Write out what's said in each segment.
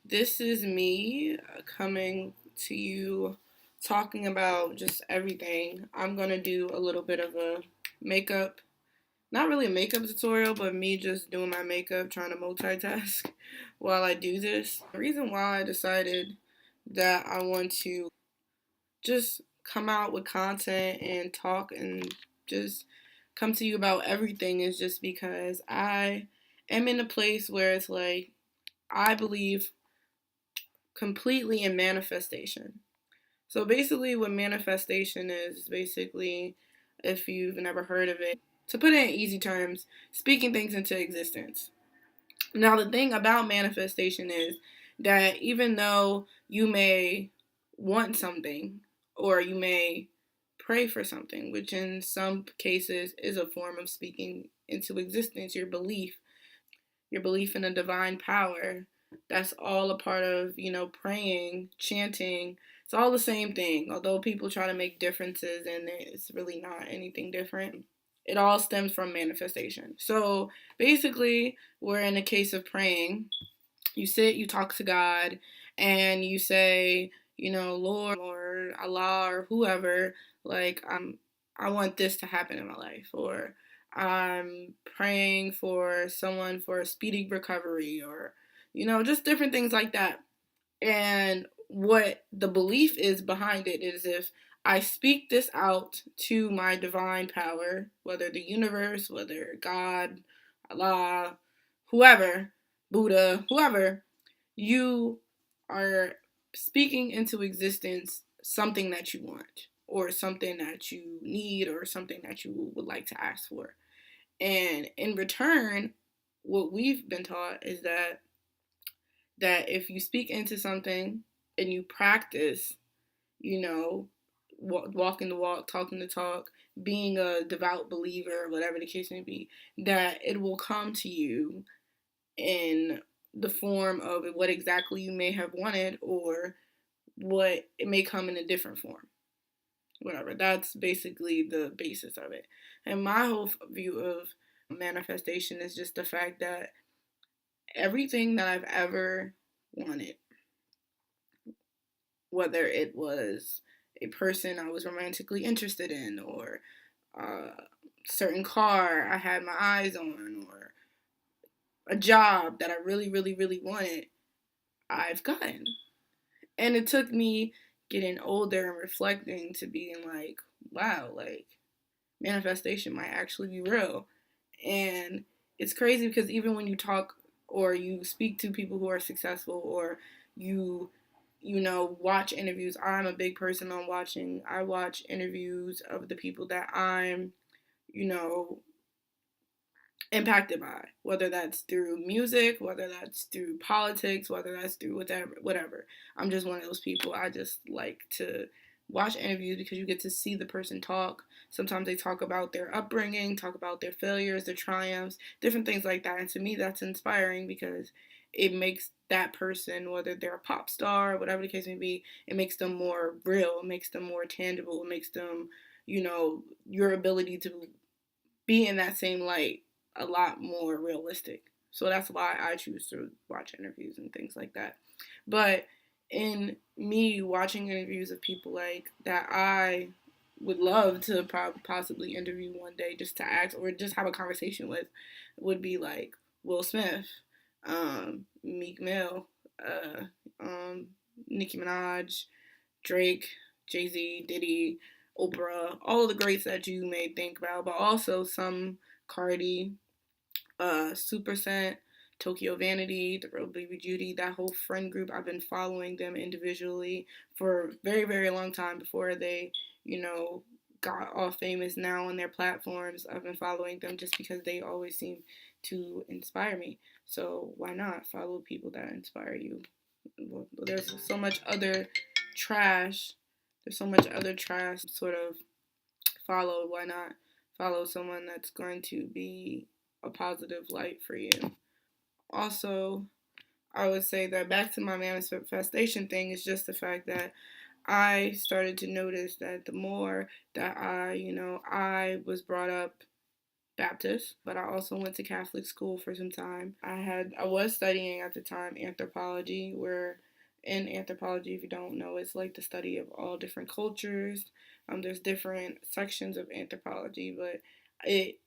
This is me coming to you talking about just everything. I'm going to do a little bit of a makeup, not really a makeup tutorial, but me just doing my makeup, trying to multitask while I do this. The reason why I decided that I want to just come out with content and talk and just come to you about everything is just because I am in a place where it's like I believe completely in manifestation. So basically, what manifestation is basically, if you've never heard of it, to put it in easy terms, speaking things into existence. Now, the thing about manifestation is that even though you may want something or you may pray for something, which in some cases is a form of speaking into existence, your belief in a divine power. That's all a part of, praying, chanting. It's all the same thing. Although people try to make differences and it's really not anything different. It all stems from manifestation. So basically, we're in a case of praying. You sit, you talk to God, and you say, Lord or Allah or whoever, like, I want this to happen in my life, or I'm praying for someone for a speedy recovery, or, just different things like that. And what the belief is behind it is if I speak this out to my divine power, whether the universe, whether God, Allah, whoever, Buddha, whoever, you are speaking into existence something that you want or something that you need or something that you would like to ask for. And in return, what we've been taught is that if you speak into something and you practice, you know, walking the walk, talking the talk, being a devout believer, whatever the case may be, that it will come to you in the form of what exactly you may have wanted or what it may come in a different form. Whatever. That's basically the basis of it. And my whole view of manifestation is just the fact that everything that I've ever wanted, whether it was a person I was romantically interested in or a certain car I had my eyes on or a job that I really, really, really wanted, I've gotten. And it took me getting older and reflecting to being like, wow, like manifestation might actually be real. And it's crazy because even when you talk or you speak to people who are successful or you watch interviews. I'm a big person on watching. I watch interviews of the people that I'm, you know, impacted by, whether that's through music, whether that's through politics, whether that's through whatever. I'm just one of those people. I just like to watch interviews because you get to see the person talk. Sometimes they talk about their upbringing, talk about their failures, their triumphs, different things like that. And to me, that's inspiring because it makes that person, whether they're a pop star, whatever the case may be, it makes them more real, it makes them more tangible, it makes them, your ability to be in that same light a lot more realistic. So that's why I choose to watch interviews and things like that. But in me watching interviews of people like that, I would love to possibly interview one day just to ask or just have a conversation with would be like Will Smith, Meek Mill, Nicki Minaj, Drake, Jay Z, Diddy, Oprah, all of the greats that you may think about, but also some Cardi, Super Scent, Tokyo Vanity, The Real Baby Judy, that whole friend group. I've been following them individually for a very, very long time before they, got all famous now on their platforms. I've been following them just because they always seem to inspire me. So why not follow people that inspire you? Well, there's so much other trash. There's so much other trash sort of follow. Why not follow someone that's going to be a positive light for you? Also, I would say that back to my manifestation thing is just the fact that I started to notice that the more that I was brought up Baptist, but I also went to Catholic school for some time. I was studying at the time anthropology, where in anthropology, if you don't know, it's like the study of all different cultures. There's different sections of anthropology, but it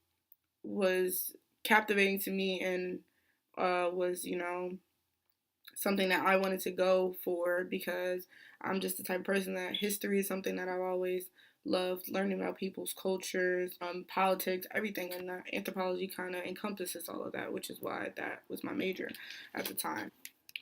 was captivating to me and was, something that I wanted to go for because I'm just the type of person that history is something that I've always loved learning about people's cultures, politics, everything, and that anthropology kind of encompasses all of that, which is why that was my major at the time.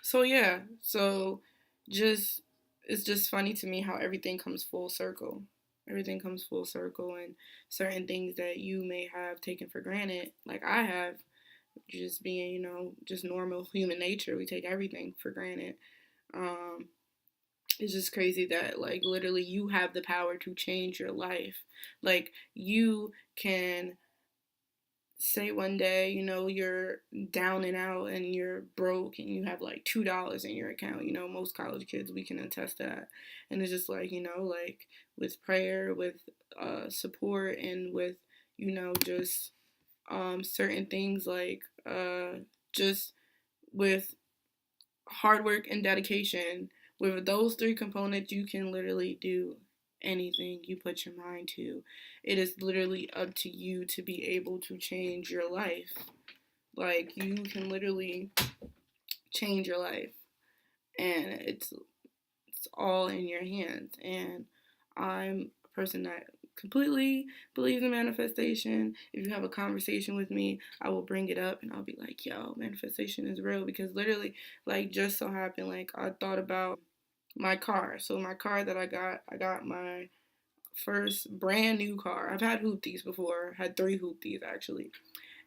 So yeah, so just it's just funny to me how everything comes full circle. Everything comes full circle, and certain things that you may have taken for granted, like I have, just being, just normal human nature. We take everything for granted. Um, it's just crazy that, like, literally you have the power to change your life. Like, you can say one day, you're down and out and you're broke and you have like $2 in your account. Most college kids, we can attest to that. And it's just like, like with prayer, with support, and with, just certain things like just with hard work and dedication. With those three components, you can literally do anything you put your mind to. It is literally up to you to be able to change your life. Like, you can literally change your life, and it's all in your hands. And I'm a person that completely believes in manifestation. If you have a conversation with me, I will bring it up and I'll be like, yo, manifestation is real. Because literally, like, just so happened, like, I thought about my car. So my car that I got my first brand new car. I've had hoopties before, had 3 hoopties actually.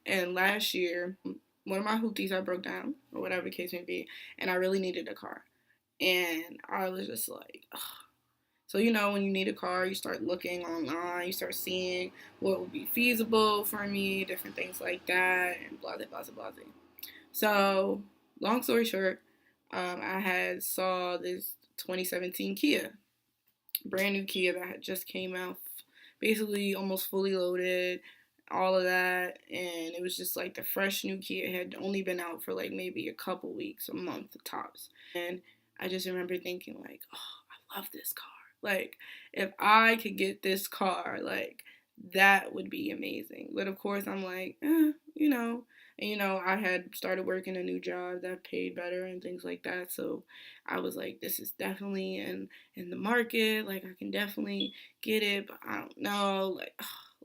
And last year, one of my hoopties I broke down, or whatever the case may be, and I really needed a car. And I was just like, ugh. So, when you need a car, you start looking online, you start seeing what would be feasible for me, different things like that, and blah, blah, blah, blah, blah. So, long story short, I had saw this 2017 Kia, brand new Kia that had just came out, basically almost fully loaded, all of that, and it was just like the fresh new Kia. It had only been out for like maybe a couple weeks, a month tops, and I just remember thinking like, oh, I love this car. Like, if I could get this car, like, that would be amazing. But of course, I'm like, and I had started working a new job that paid better and things like that. So I was like, this is definitely in the market. Like, I can definitely get it, but I don't know. Like,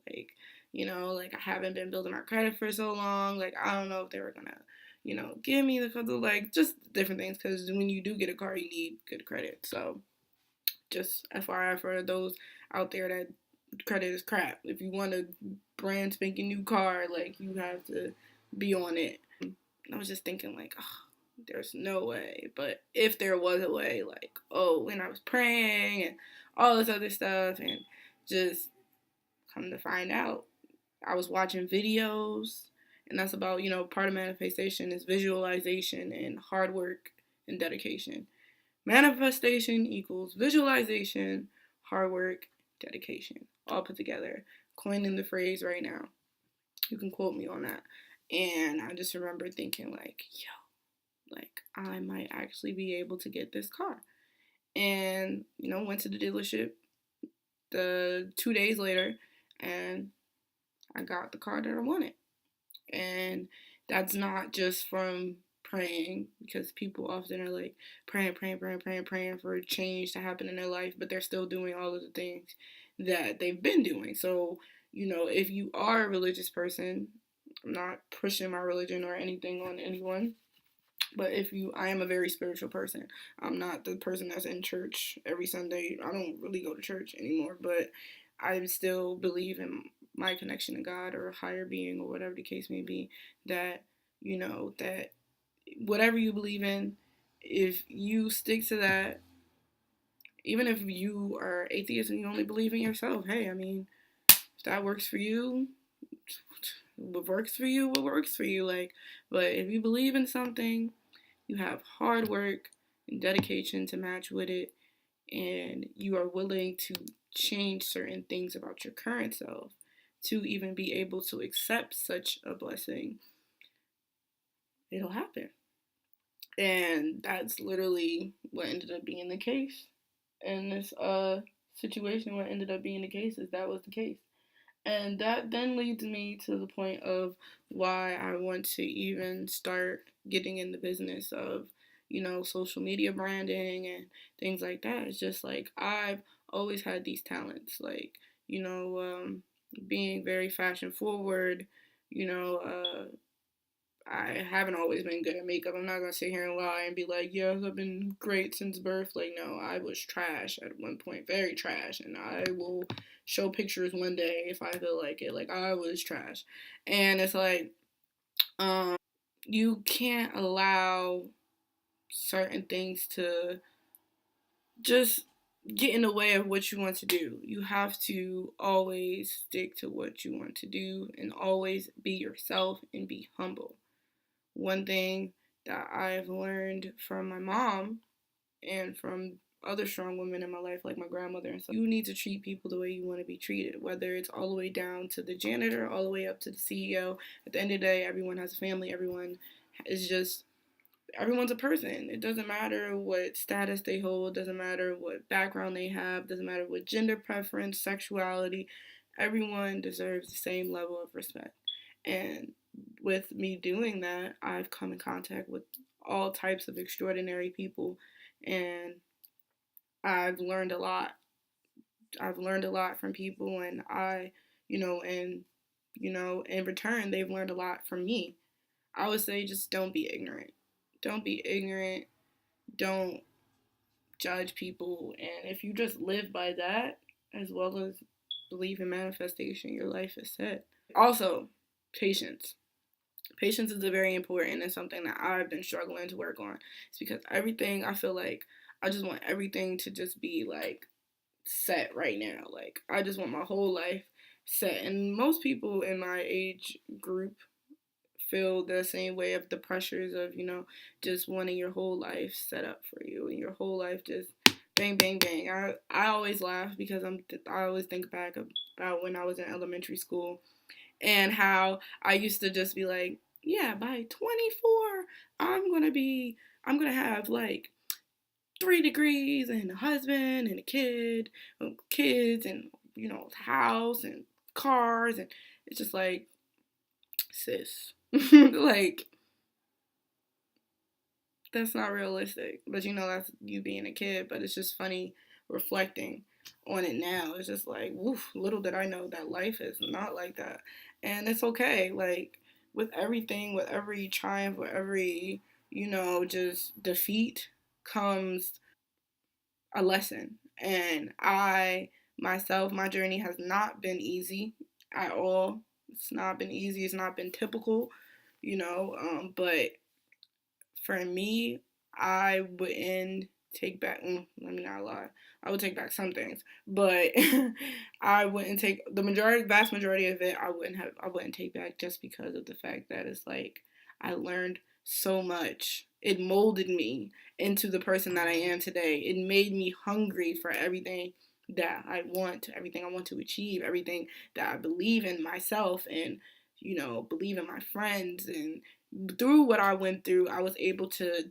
like, like, I haven't been building my credit for so long. Like, I don't know if they were gonna, give me the, like, just different things. Because when you do get a car, you need good credit. So just FYI for those out there that credit is crap. If you want a brand spanking new car, like, you have to be on it. I was just thinking like, oh, there's no way. But if there was a way, like, oh, and I was praying and all this other stuff, and just come to find out, I was watching videos, and that's about, part of manifestation is visualization and hard work and dedication. Manifestation equals visualization, hard work, dedication, all put together. Coining the phrase right now. You can quote me on that. And I just remember thinking like, yo, like, I might actually be able to get this car. And, went to the dealership the 2 days later, and I got the car that I wanted. And that's not just from praying, because people often are like praying for change to happen in their life, but they're still doing all of the things that they've been doing. So, if you are a religious person, I'm not pushing my religion or anything on anyone, but I am a very spiritual person. I'm not the person that's in church every Sunday. I don't really go to church anymore, but I still believe in my connection to God or a higher being or whatever the case may be, that, that whatever you believe in, if you stick to that, even if you are atheist and you only believe in yourself, hey, I mean, if that works for you, what works for you, what works for you. Like, but if you believe in something, you have hard work and dedication to match with it, and you are willing to change certain things about your current self to even be able to accept such a blessing, it'll happen. And that's literally what ended up being the case in this situation. What ended up being the case is that was the case. And that then leads me to the point of why I want to even start getting in the business of, social media branding and things like that. It's just like I've always had these talents, like, you know, um, being very fashion forward, you know, I haven't always been good at makeup. I'm not gonna sit here and lie and be like, yes, I've been great since birth. Like, no, I was trash at one point, very trash, and I will show pictures one day if I feel like it. Like, I was trash, and it's like, you can't allow certain things to just get in the way of what you want to do. You have to always stick to what you want to do and always be yourself and be humble. One thing that I've learned from my mom and from other strong women in my life, like my grandmother and stuff, you need to treat people the way you want to be treated, whether it's all the way down to the janitor, all the way up to the CEO. At the end of the day, everyone has a family. Everyone's a person. It doesn't matter what status they hold, doesn't matter what background they have, doesn't matter what gender preference, sexuality. Everyone deserves the same level of respect. And with me doing that, I've come in contact with all types of extraordinary people, and I've learned a lot. I've learned a lot from people, and in return, they've learned a lot from me. I would say just don't be ignorant. Don't be ignorant. Don't judge people. And if you just live by that, as well as believe in manifestation, your life is set. Also, patience. Patience is very important and something that I've been struggling to work on. It's because everything, I feel like I just want everything to just be like set right now. Like, I just want my whole life set. And most people in my age group feel the same way of the pressures of, just wanting your whole life set up for you and your whole life just bang, bang, bang. I always laugh because I always think back about when I was in elementary school and how I used to just be like, yeah, by 24, I'm gonna have like 3 degrees and a husband and a kid, kids and house and cars, and it's just like, sis, like, that's not realistic. But that's you being a kid. But it's just funny reflecting on it now. It's just like, woof, little did I know that life is not like that. And it's okay. Like, with everything, with every triumph, with every, just defeat comes a lesson. And my journey has not been easy at all. It's not been easy. It's not been typical, but for me, I wouldn't take back. Let me not lie. I would take back some things, but I wouldn't take vast majority of it. I wouldn't take back just because of the fact that it's like I learned so much. It molded me into the person that I am today. It made me hungry for everything that I want, everything I want to achieve, everything that I believe in myself and believe in my friends. And through what I went through, I was able to,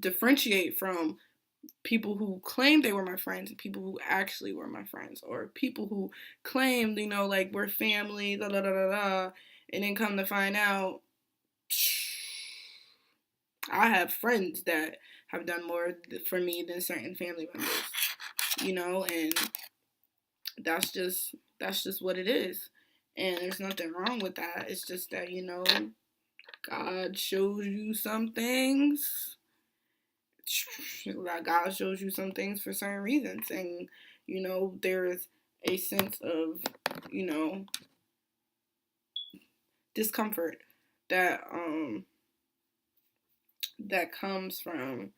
differentiate from people who claimed they were my friends and people who actually were my friends, or people who claimed, like, we're family, da da da da da, and then come to find out, I have friends that have done more for me than certain family members, and that's just what it is. And there's nothing wrong with that. It's just that, God shows you some things. God shows you some things for certain reasons. And, there's a sense of, discomfort that comes from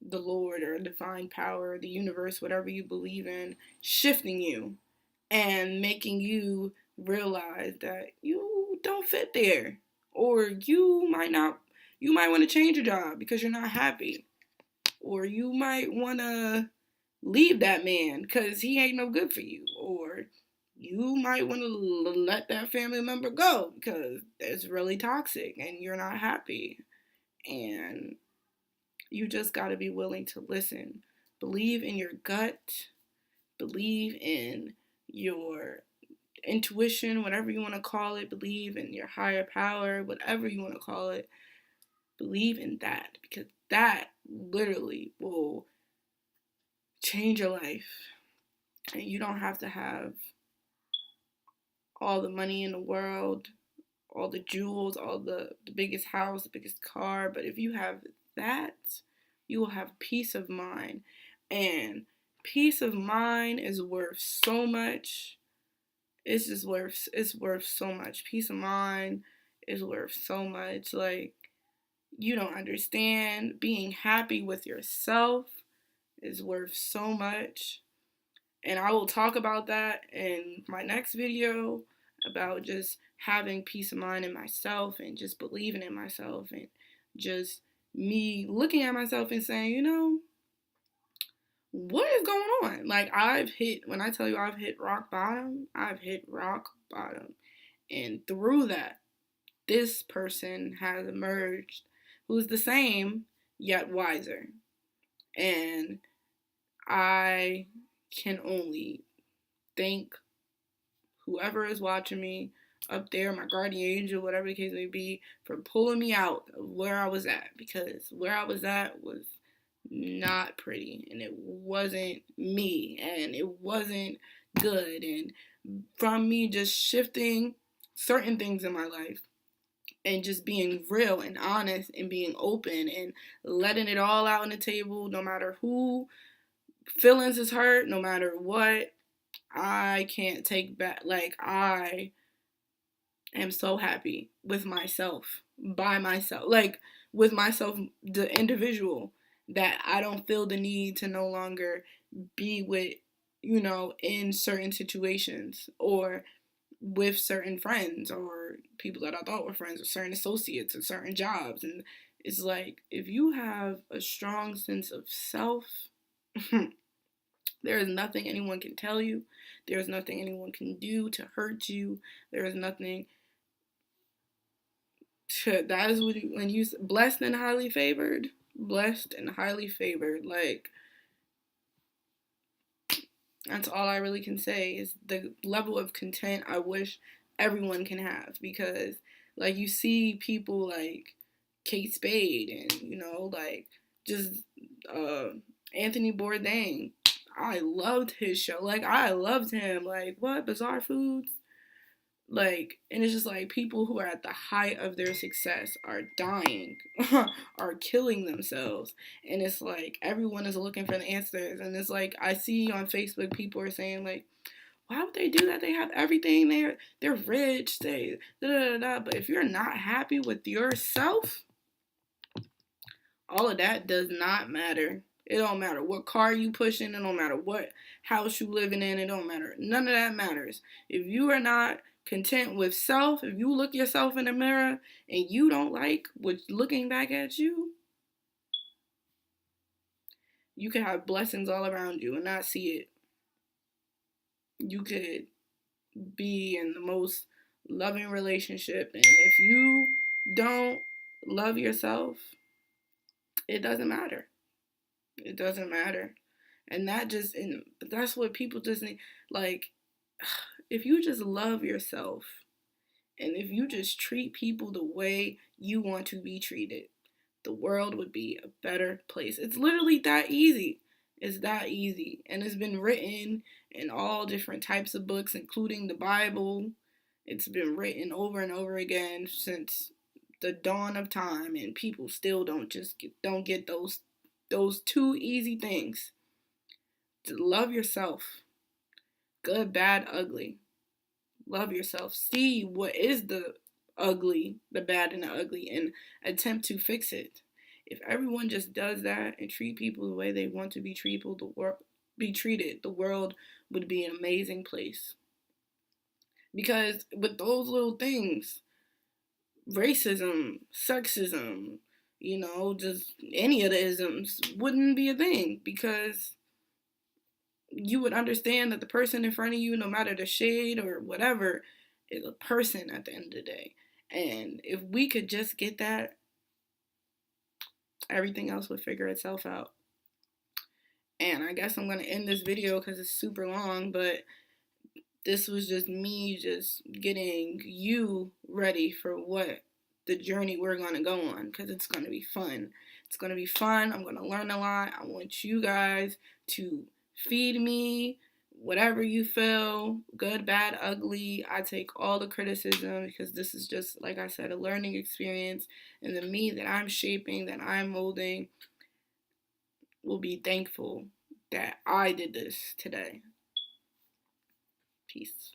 the Lord or divine power, the universe, whatever you believe in, shifting you and making you realize that you don't fit there, or you might want to change your job because you're not happy, or you might want to leave that man because he ain't no good for you, or you might want to let that family member go because it's really toxic and you're not happy. And you just got to be willing to listen. Believe in your gut, believe in your intuition, whatever you want to call it, believe in your higher power, whatever you want to call it. Believe in that because that literally will change your life. And you don't have to have all the money in the world, all the jewels, all the biggest house, the biggest car. But if you have that, you will have peace of mind. And peace of mind is worth so much. It's worth so much. Peace of mind is worth so much. Like, you don't understand. Being happy with yourself is worth so much. And I will talk about that in my next video about just having peace of mind in myself and just believing in myself and just me looking at myself and saying, what is going on? Like, when I tell you I've hit rock bottom, I've hit rock bottom. And through that, this person has emerged who's the same yet wiser. And I can only thank whoever is watching me up there, my guardian angel, whatever the case may be, for pulling me out of where I was at, because where I was at was not pretty and it wasn't me and it wasn't good. And from me just shifting certain things in my life and just being real and honest and being open and letting it all out on the table, no matter who feelings is hurt, no matter what, I can't take back. Like, I am so happy with myself, by myself, like with myself, the individual, that I don't feel the need to no longer be with, in certain situations or with certain friends or people that I thought were friends or certain associates or certain jobs. And it's like, if you have a strong sense of self, there is nothing anyone can tell you. There is nothing anyone can do to hurt you. There is nothing that is when you blessed and highly favored. Blessed and highly favored. Like, that's all I really can say is the level of content I wish everyone can have. Because, like, you see people like Kate Spade and, like, just Anthony Bourdain. I loved his show. Like, I loved him. Like, what? Bizarre Foods? Like, and it's just like people who are at the height of their success are dying, are killing themselves. And it's like everyone is looking for the answers. And it's like I see on Facebook people are saying like, why would they do that? They have everything. They're rich. They da da da da. But if you're not happy with yourself, all of that does not matter. It don't matter what car you pushing. It don't matter what house you living in. It don't matter. None of that matters. If you are not content with self, if you look yourself in the mirror and you don't like what's looking back at you, you could have blessings all around you and not see it. You could be in the most loving relationship, and if you don't love yourself, it doesn't matter. It doesn't matter. And that's what people just need. Like, if you just love yourself and if you just treat people the way you want to be treated, the world would be a better place. It's literally that easy. It's that easy. And it's been written in all different types of books, including the Bible. It's been written over and over again since the dawn of time, and people still don't get those two easy things. To love yourself. Good, bad, ugly. Love yourself. See what is the ugly, the bad and the ugly, and attempt to fix it. If everyone just does that and treat people the way they want to be treated, the world would be an amazing place. Because with those little things, racism, sexism, just any of the isms wouldn't be a thing, because you would understand that the person in front of you, no matter the shade or whatever, is a person at the end of the day. And if we could just get that, everything else would figure itself out. And I guess I'm going to end this video because it's super long, but this was just me just getting you ready for what the journey we're going to go on, because it's going to be fun. It's going to be fun. I'm going to learn a lot. I want you guys to feed me whatever you feel, good, bad, ugly. I take all the criticism, because this is just, like I said, a learning experience. And the me that I'm shaping, that I'm molding, will be thankful that I did this today. Peace.